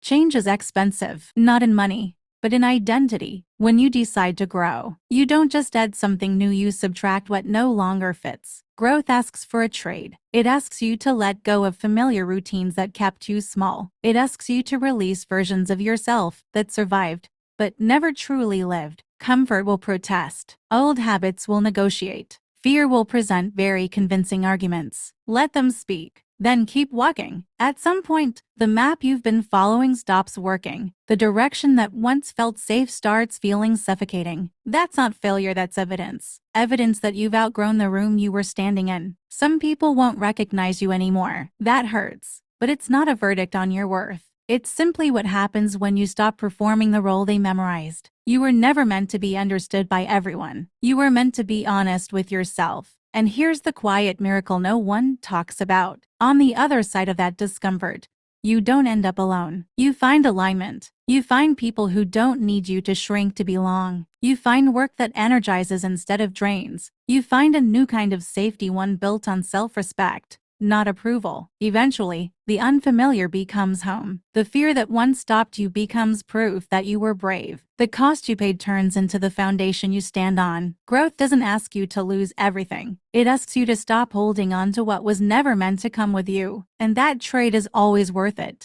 Change is expensive, not in money, but in identity. When you decide to grow, you don't just add something new, you subtract what no longer fits. Growth asks for a trade. It asks you to let go of familiar routines that kept you small. It asks you to release versions of yourself that survived, but never truly lived. Comfort will protest. Old habits will negotiate. Fear will present very convincing arguments. Let them speak. Then keep walking. At some point, the map you've been following stops working. The direction that once felt safe starts feeling suffocating. That's not failure, that's evidence. Evidence that you've outgrown the room you were standing in. Some people won't recognize you anymore. That hurts. But it's not a verdict on your worth. It's simply what happens when you stop performing the role they memorized. You were never meant to be understood by everyone. You were meant to be honest with yourself. And here's the quiet miracle no one talks about. On the other side of that discomfort, you don't end up alone. You find alignment. You find people who don't need you to shrink to belong. You find work that energizes instead of drains. You find a new kind of safety, one built on self-respect, not approval. Eventually, the unfamiliar becomes home. The fear that once stopped you becomes proof that you were brave. The cost you paid turns into the foundation you stand on. Growth doesn't ask you to lose everything. It asks you to stop holding on to what was never meant to come with you. And that trade is always worth it.